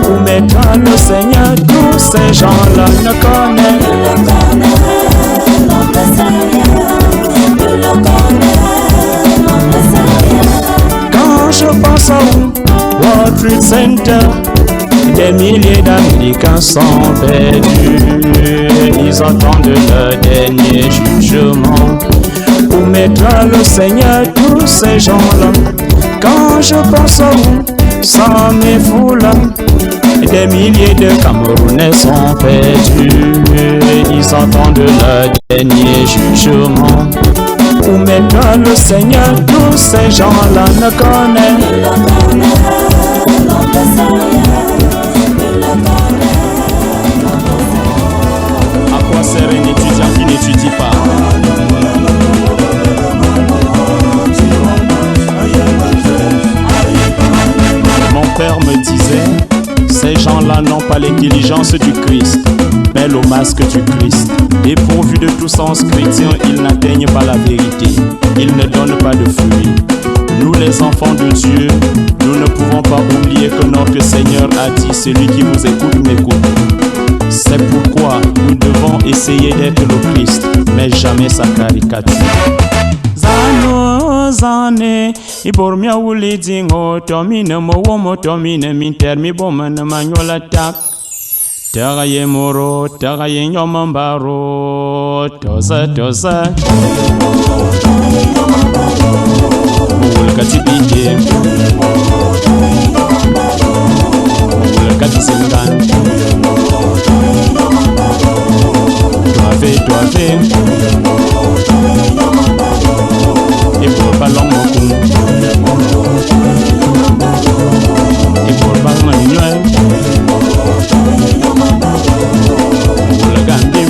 Où mettra le Seigneur? Tous ces gens-là ne connaissent. Quand je pense au World Trade Center, des milliers d'Américains sont perdus. Ils entendent le dernier jugement. Où mettra le Seigneur tous ces gens-là? Quand je pense à vous, sans mes foules, des milliers de Camerounais sont perdus. Ils entendent le dernier jugement. Où mettra le Seigneur tous ces gens-là ne connaissent. À quoi sert un étudiant qui n'étudie pas? Mon père me disait, ces gens-là n'ont pas l'intelligence du Christ, mais le masque du Christ. Dépourvus de tout sens chrétien, ils n'atteignent pas la vérité. Ils ne donnent pas de fruits. Nous les enfants de Dieu, nous ne pouvons pas oublier que notre Seigneur a dit, celui qui vous écoute m'écoute. C'est pourquoi nous devons essayer d'être le Christ, mais jamais sa caricature. Zano zane ibormia wuli dingo tomine mo womo tomine minter mi bomana manyola tak tagaye moro tagaye nyomambaro toza toza mulkati bije mulkati sengan toave et pour ballon mokun et pour ballon manuel le gandim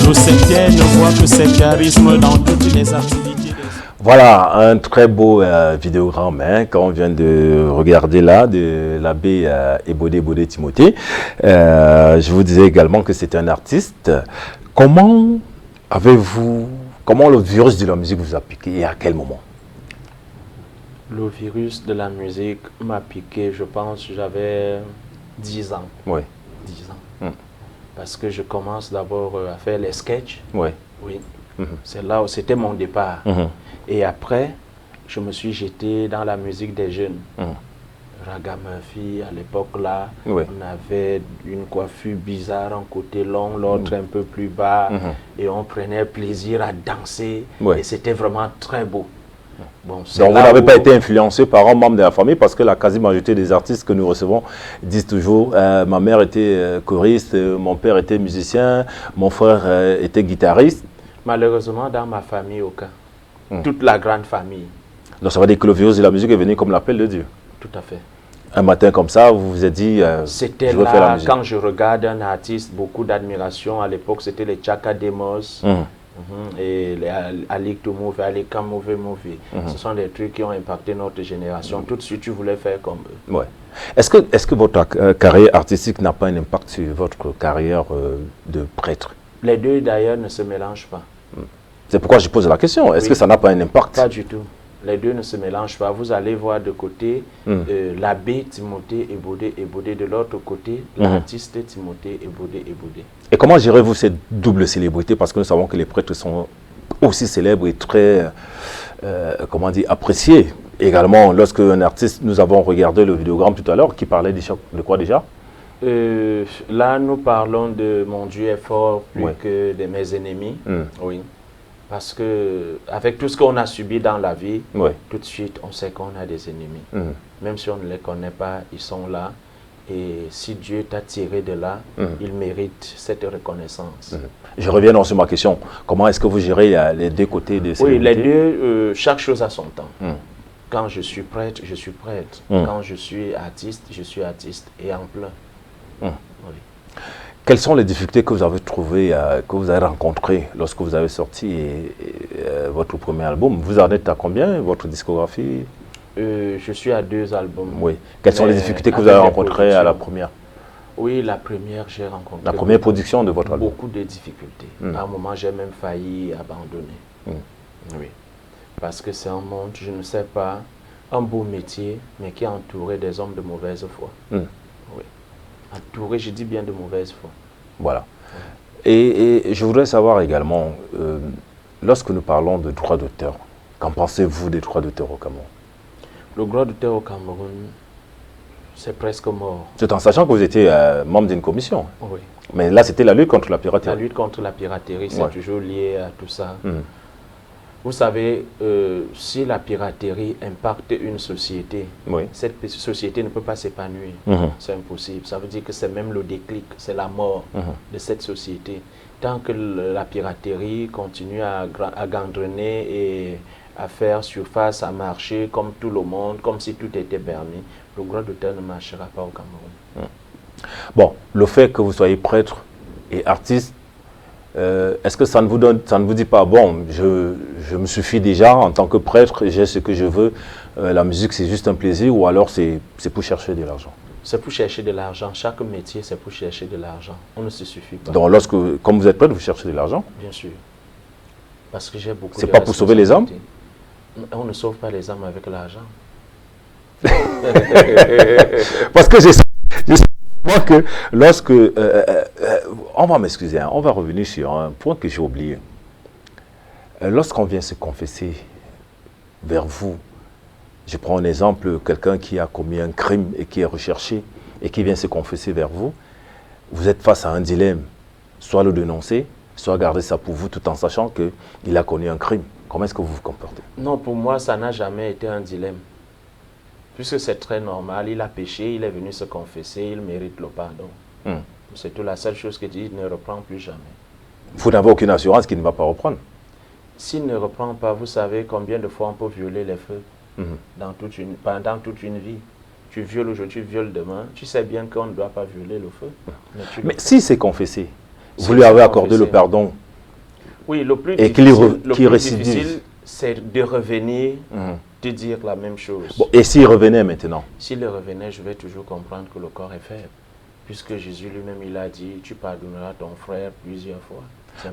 le sectaire ne voit que ses charismes dans toutes les activités. Voilà un très beau vidéogramme qu'on vient de regarder là de l'abbé Ebodé Timothée. Je vous disais également que c'est un artiste. Comment le virus de la musique vous a piqué et à quel moment? Le virus de la musique m'a piqué, je pense, j'avais 10 ans. Oui. 10 ans. Parce que je commence d'abord à faire les sketchs. Oui. Oui. C'est là où c'était mon départ. Et après, je me suis jeté dans la musique des jeunes. Raga Murphy, à l'époque là, on avait une coiffure bizarre, un côté long, l'autre un peu plus bas, et on prenait plaisir à danser, et c'était vraiment très beau. Bon, donc vous n'avez pas été influencé par un membre de la famille, parce que la quasi-majorité des artistes que nous recevons disent toujours ma mère était choriste, mon père était musicien, mon frère était guitariste. Malheureusement, dans ma famille, aucun. Toute la grande famille. Donc ça veut dire que le virus de la musique est venu comme l'appel de Dieu. Tout à fait. Un matin comme ça, vous vous êtes dit, c'était là, quand je regarde un artiste, beaucoup d'admiration. À l'époque, c'était les Chaka Demos, et les Ali Toumouvé, Ali Kamouvé Mouvé. Ce sont des trucs qui ont impacté notre génération. Tout de suite, tu voulais faire comme eux. Ouais. Est-ce que votre carrière artistique n'a pas un impact sur votre carrière de prêtre? Les deux, d'ailleurs, ne se mélangent pas. C'est pourquoi je pose la question. Est-ce que ça n'a pas un impact? Pas du tout. Les deux ne se mélangent pas. Vous allez voir de côté l'abbé Timothée Ebodé, de l'autre côté l'artiste Timothée Ebodé. Et comment gérez-vous cette double célébrité? Parce que nous savons que les prêtres sont aussi célèbres et très comment dire, appréciés. Également, lorsque un artiste, nous avons regardé le vidéogramme tout à l'heure, qui parlait de quoi déjà? Là, nous parlons de Mon Dieu est fort plus que de mes ennemis. Oui. Parce que avec tout ce qu'on a subi dans la vie, tout de suite, on sait qu'on a des ennemis. Même si on ne les connaît pas, ils sont là. Et si Dieu t'a tiré de là, il mérite cette reconnaissance. Je reviens donc sur ma question. Comment est-ce que vous gérez les deux côtés de ces Oui, les deux, chaque chose a son temps. Quand je suis prêtre, je suis prêtre. Quand je suis artiste, je suis artiste. Et en plein. Oui. Quelles sont les difficultés que vous avez trouvées, que vous avez rencontrées lorsque vous avez sorti votre premier album? Vous en êtes à combien, votre discographie? Je suis à 2 albums. Oui. Quelles sont les difficultés que vous avez rencontrées à la première? Oui, la première, j'ai rencontré... La première production de votre album? Beaucoup de difficultés. À un moment, j'ai même failli abandonner. Oui. Parce que c'est un monde, je ne sais pas, un beau métier, mais qui est entouré des hommes de mauvaise foi. Oui. Entouré, je dis bien de mauvaise foi. Voilà. Et je voudrais savoir également, lorsque nous parlons de droits d'auteur, qu'en pensez-vous des droits d'auteur au Cameroun? Le droit d'auteur au Cameroun, c'est presque mort. C'est en sachant que vous étiez membre d'une commission. Oui. Mais là, c'était la lutte contre la piraterie. La lutte contre la piraterie, c'est toujours lié à tout ça. Vous savez, si la piraterie impacte une société, cette société ne peut pas s'épanouir. C'est impossible. Ça veut dire que c'est même le déclic, c'est la mort de cette société. Tant que la piraterie continue à gangrener et à faire surface, à marcher comme tout le monde, comme si tout était permis, le droit d'auteur ne marchera pas au Cameroun. Bon, le fait que vous soyez prêtre et artiste, est-ce que ça ne vous dit pas, bon, je me suffis déjà en tant que prêtre, j'ai ce que je veux, la musique c'est juste un plaisir, ou alors c'est pour chercher de l'argent? C'est pour chercher de l'argent. Chaque métier, c'est pour chercher de l'argent. On ne se suffit pas. Donc, comme vous êtes prêtre, vous cherchez de l'argent? Bien sûr. Parce que j'ai beaucoup de... C'est pas pour sauver les âmes? On ne sauve pas les âmes avec l'argent. Parce que je sais que lorsque... on va m'excuser, on va revenir sur un point que j'ai oublié. Lorsqu'on vient se confesser vers vous, je prends un exemple, quelqu'un qui a commis un crime et qui est recherché et qui vient se confesser vers vous, vous êtes face à un dilemme, soit le dénoncer, soit garder ça pour vous tout en sachant qu'il a commis un crime. Comment est-ce que vous vous comportez? Non, pour moi, ça n'a jamais été un dilemme. Puisque c'est très normal, il a péché, il est venu se confesser, il mérite le pardon. C'est tout, la seule chose que Dieu ne reprend plus jamais. Vous n'avez aucune assurance qu'il ne va pas reprendre? S'il ne reprend pas, vous savez combien de fois on peut violer les feux pendant toute une vie. Tu violes aujourd'hui, tu violes demain. Tu sais bien qu'on ne doit pas violer le feu. Mais si c'est confessé, vous lui avez accordé le pardon. Oui, le plus difficile, c'est de revenir, de dire la même chose. Bon, et s'il revenait maintenant? S'il revenait, je vais toujours comprendre que le corps est faible. Puisque Jésus lui-même, il a dit, tu pardonneras ton frère plusieurs fois.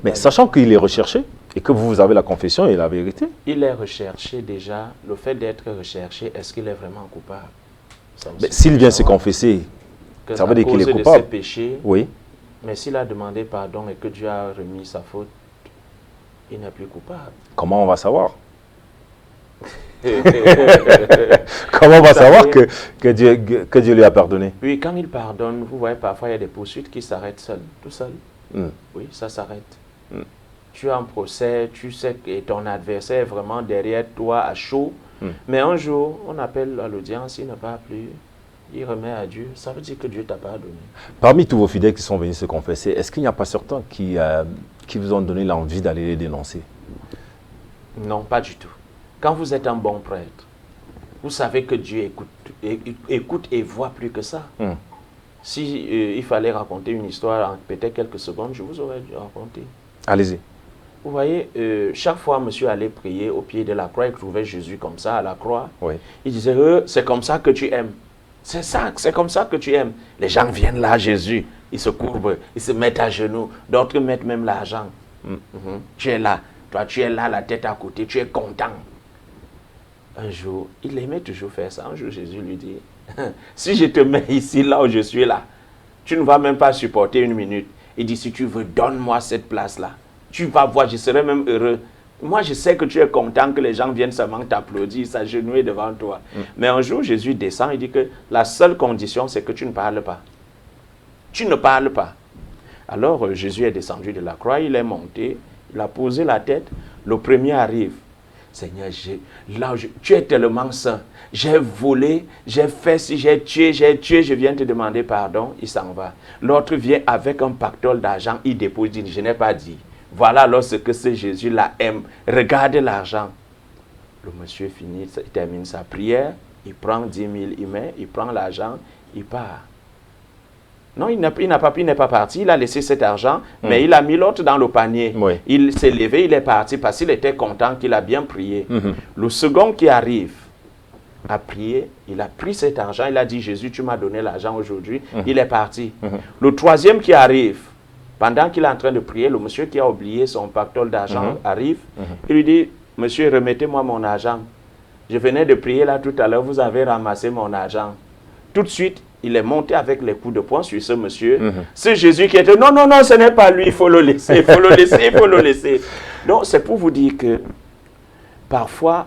Mais sachant qu'il est recherché et que vous avez la confession et la vérité? Il est recherché déjà. Le fait d'être recherché, est-ce qu'il est vraiment coupable? Mais s'il vient se confesser, ça veut dire qu'il est coupable. De ses péchés, oui. Mais s'il a demandé pardon et que Dieu a remis sa faute, il n'est plus coupable. Comment on va savoir? Comment on va savoir que Dieu lui a pardonné? Oui, quand il pardonne, vous voyez, parfois il y a des poursuites qui s'arrêtent tout seul. Oui, ça s'arrête. Tu as un procès, tu sais que ton adversaire est vraiment derrière toi à chaud. Mais un jour, on appelle à l'audience, il ne parle plus. Il remet à Dieu. Ça veut dire que Dieu t'a pardonné. Parmi tous vos fidèles qui sont venus se confesser, est-ce qu'il n'y a pas certains qui vous ont donné l'envie d'aller les dénoncer? Non, pas du tout. Quand vous êtes un bon prêtre, vous savez que Dieu écoute et voit plus que ça. Si il fallait raconter une histoire en peut-être quelques secondes, je vous aurais dû raconter. Allez-y. Vous voyez, chaque fois monsieur allait prier au pied de la croix, il trouvait Jésus comme ça à la croix. Oui. Il disait, c'est comme ça que tu aimes. C'est ça, c'est comme ça que tu aimes. Les gens viennent là, Jésus, ils se courbent, ils se mettent à genoux. D'autres mettent même l'argent. Tu es là, toi tu es là, la tête à côté, tu es content. Un jour, il aimait toujours faire ça. Un jour, Jésus lui dit, si je te mets ici, là où je suis là, tu ne vas même pas supporter une minute. Il dit, si tu veux, donne-moi cette place-là. Tu vas voir, je serai même heureux. Moi, je sais que tu es content que les gens viennent seulement t'applaudir, s'agenouiller devant toi. Mais un jour, Jésus descend, il dit que la seule condition, c'est que tu ne parles pas. Tu ne parles pas. Alors, Jésus est descendu de la croix, il est monté, il a posé la tête. Le premier arrive. Seigneur, tu es tellement saint. J'ai volé, j'ai fait si j'ai tué, je viens te demander pardon, il s'en va. L'autre vient avec un pactole d'argent, il dépose, il dit, je n'ai pas dit. Voilà lorsque ce Jésus-là aime. Regardez l'argent. Le monsieur finit, il termine sa prière, il prend 10 000, il met, il prend l'argent, il part. Non, il n'est pas parti, il a laissé cet argent, mais il a mis l'autre dans le panier. Oui. Il s'est levé, il est parti parce qu'il était content qu'il a bien prié. Le second qui arrive a prié, il a pris cet argent, il a dit, Jésus, tu m'as donné l'argent aujourd'hui, il est parti. Le troisième qui arrive, pendant qu'il est en train de prier, le monsieur qui a oublié son pactole d'argent arrive, il lui dit, monsieur, remettez-moi mon argent. Je venais de prier là tout à l'heure, vous avez ramassé mon argent. Tout de suite, il est monté avec les coups de poing sur ce monsieur. C'est Jésus qui était, non, non, non, ce n'est pas lui, il faut le laisser, il faut le laisser, il faut le laisser. Donc, c'est pour vous dire que parfois,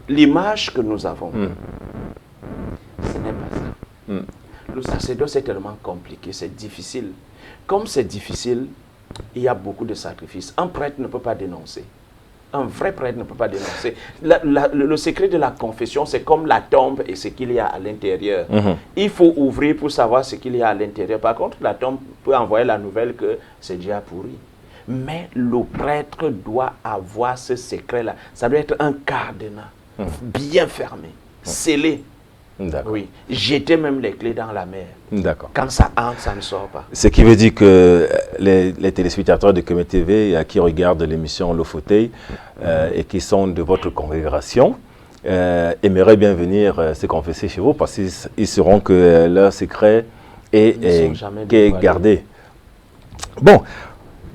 l'image que nous avons, ce n'est pas ça. Le sacerdoce, c'est tellement compliqué, c'est difficile. Comme c'est difficile, il y a beaucoup de sacrifices. Un prêtre ne peut pas dénoncer. Un vrai prêtre ne peut pas dénoncer. Le secret de la confession, c'est comme la tombe et ce qu'il y a à l'intérieur. Il faut ouvrir pour savoir ce qu'il y a à l'intérieur. Par contre, la tombe peut envoyer la nouvelle que c'est déjà pourri. Mais le prêtre doit avoir ce secret-là. Ça doit être un cadenas, bien fermé, scellé. Oui, jeter même les clés dans la mer. D'accord. Quand ça entre, ça ne sort pas. Ce qui veut dire que les téléspectateurs de Kemet TV qui regardent l'émission Le Fauteuil et qui sont de votre congrégation aimeraient bien venir se confesser chez vous parce qu'ils sauront que leur secret est gardé. Bon,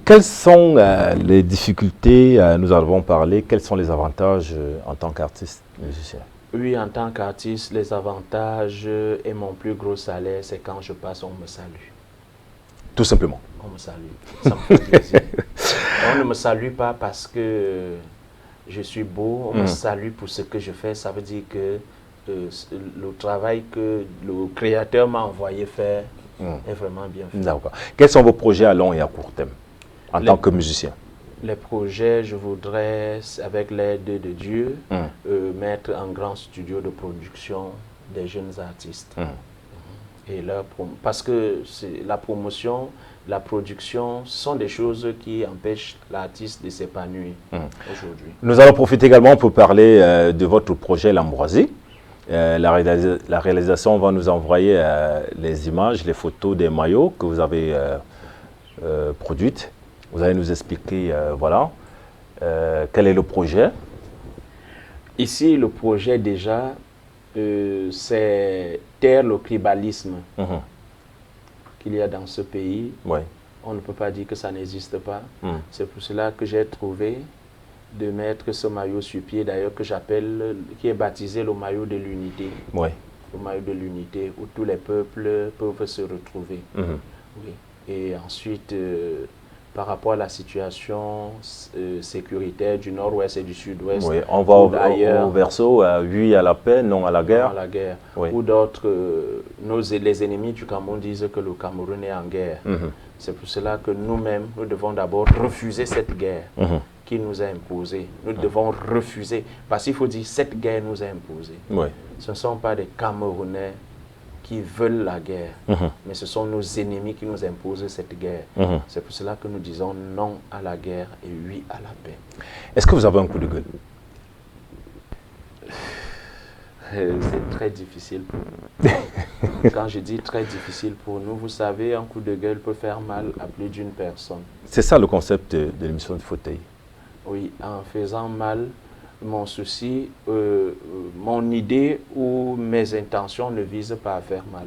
quelles sont les difficultés, nous avons parlé, quels sont les avantages en tant qu'artiste musicien? Oui, en tant qu'artiste, les avantages et mon plus gros salaire, c'est quand je passe, on me salue. Tout simplement. On me salue. Ça me fait plaisir. On ne me salue pas parce que je suis beau, on me salue pour ce que je fais. Ça veut dire que le travail que le Créateur m'a envoyé faire est vraiment bien fait. D'accord. Quels sont vos projets à long et à court terme en tant que musicien? Les projets, je voudrais, avec l'aide de Dieu, mettre un grand studio de production des jeunes artistes. Et parce que la promotion, la production sont des choses qui empêchent l'artiste de s'épanouir aujourd'hui. Nous allons profiter également pour parler de votre projet L'Ambroisie. La réalisation va nous envoyer les images, les photos des maillots que vous avez produites. Vous allez nous expliquer, voilà, quel est le projet? Ici, le projet déjà, c'est taire le tribalisme qu'il y a dans ce pays. Ouais. On ne peut pas dire que ça n'existe pas. C'est pour cela que j'ai trouvé de mettre ce maillot sur pied, d'ailleurs, que j'appelle, qui est baptisé le maillot de l'unité. Ouais. Le maillot de l'unité, où tous les peuples peuvent se retrouver. Oui. Et ensuite, par rapport à la situation sécuritaire du nord-ouest et du sud-ouest. Oui, on va au verso, oui à la paix, non à la guerre. Non à la guerre. Oui. Ou d'autres, les ennemis du Cameroun disent que le Cameroun est en guerre. C'est pour cela que nous-mêmes, nous devons d'abord refuser cette guerre qui nous a imposée. Nous devons refuser, parce qu'il faut dire cette guerre nous a imposée. Oui. Ce ne sont pas des Camerounais qui veulent la guerre, mais ce sont nos ennemis qui nous imposent cette guerre. C'est pour cela que nous disons non à la guerre et oui à la paix. Est-ce que vous avez un coup de gueule? C'est très difficile pour nous. Quand je dis très difficile pour nous, vous savez, un coup de gueule peut faire mal à plus d'une personne. C'est ça le concept de l'émission du fauteuil. Oui, en faisant mal, mon souci, mon idée ou mes intentions ne visent pas à faire mal,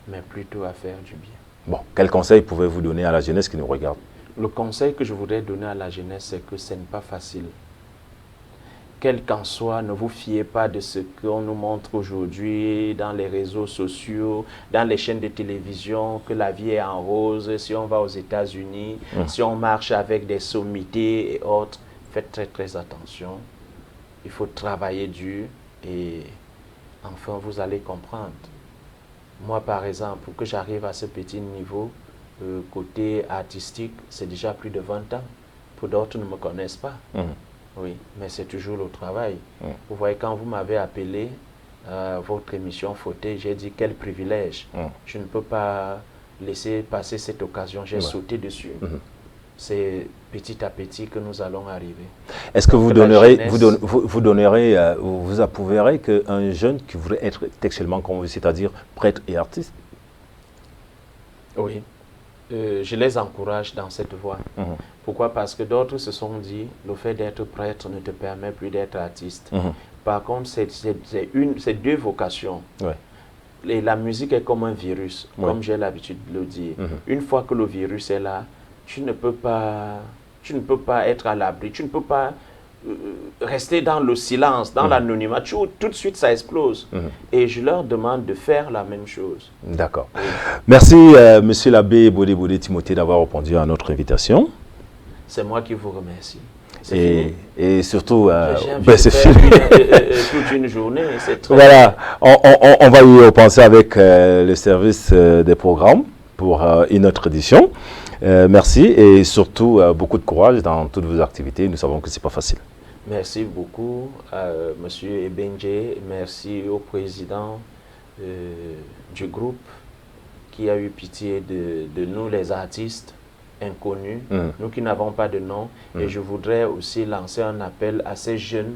mais plutôt à faire du bien. Bon, quel conseil pouvez-vous donner à la jeunesse qui nous regarde? Le conseil que je voudrais donner à la jeunesse, c'est que ce n'est pas facile. Quel qu'en soit, ne vous fiez pas de ce qu'on nous montre aujourd'hui dans les réseaux sociaux, dans les chaînes de télévision, que la vie est en rose, si on va aux États-Unis, si on marche avec des sommités et autres. Faites très très attention. Il faut travailler dur et enfin vous allez comprendre. Moi par exemple, pour que j'arrive à ce petit niveau, côté artistique, c'est déjà plus de 20 ans. Pour d'autres ne me connaissent pas. Oui, mais c'est toujours le travail. Vous voyez, quand vous m'avez appelé à votre émission Fauteuil, j'ai dit quel privilège. Je ne peux pas laisser passer cette occasion, j'ai sauté dessus. C'est petit à petit que nous allons arriver. Est-ce que vous donnerez, vous approuverez qu'un jeune qui voudrait être textuellement comme vous, c'est-à-dire prêtre et artiste? Oui, je les encourage dans cette voie. Pourquoi? Parce que d'autres se sont dit, le fait d'être prêtre ne te permet plus d'être artiste. Par contre, c'est deux vocations. Et la musique est comme un virus, comme j'ai l'habitude de le dire. Une fois que le virus est là, tu ne peux pas être à l'abri, tu ne peux pas rester dans le silence, dans l'anonymat. Tout de suite, ça explose. Et je leur demande de faire la même chose. D'accord. Merci, monsieur l'abbé Bodé Timothée, d'avoir répondu à notre invitation. C'est moi qui vous remercie. Et surtout, c'est fini. Toute une journée, c'est très... Voilà, on va y repenser avec le service des programmes pour une autre édition. Merci et surtout beaucoup de courage dans toutes vos activités. Nous savons que ce n'est pas facile. Merci beaucoup à M. Ebenje. Merci au président du groupe qui a eu pitié de nous, les artistes inconnus, nous qui n'avons pas de nom. Et je voudrais aussi lancer un appel à ces jeunes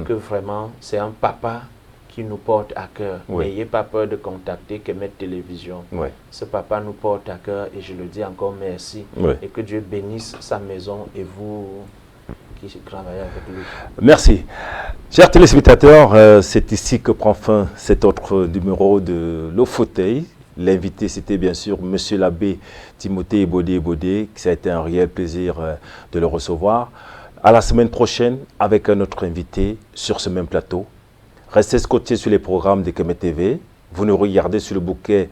que vraiment c'est un papa qui nous porte à cœur. N'ayez pas peur de contacter Kemet Télévision. Ce papa nous porte à cœur et je le dis encore merci. Et que Dieu bénisse sa maison et vous qui travaillez avec lui. Merci. Chers téléspectateurs, c'est ici que prend fin cet autre numéro de Le Fauteuil. L'invité, c'était bien sûr monsieur l'abbé Timothée Bodé, ça a été un réel plaisir de le recevoir. À la semaine prochaine, avec un autre invité sur ce même plateau. Restez scotchés sur les programmes de Kemet TV. Vous nous regardez sur le bouquet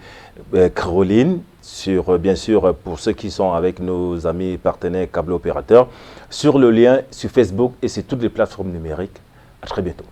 Caroline, bien sûr, pour ceux qui sont avec nos amis partenaires câble opérateurs, sur le lien sur Facebook et sur toutes les plateformes numériques. À très bientôt.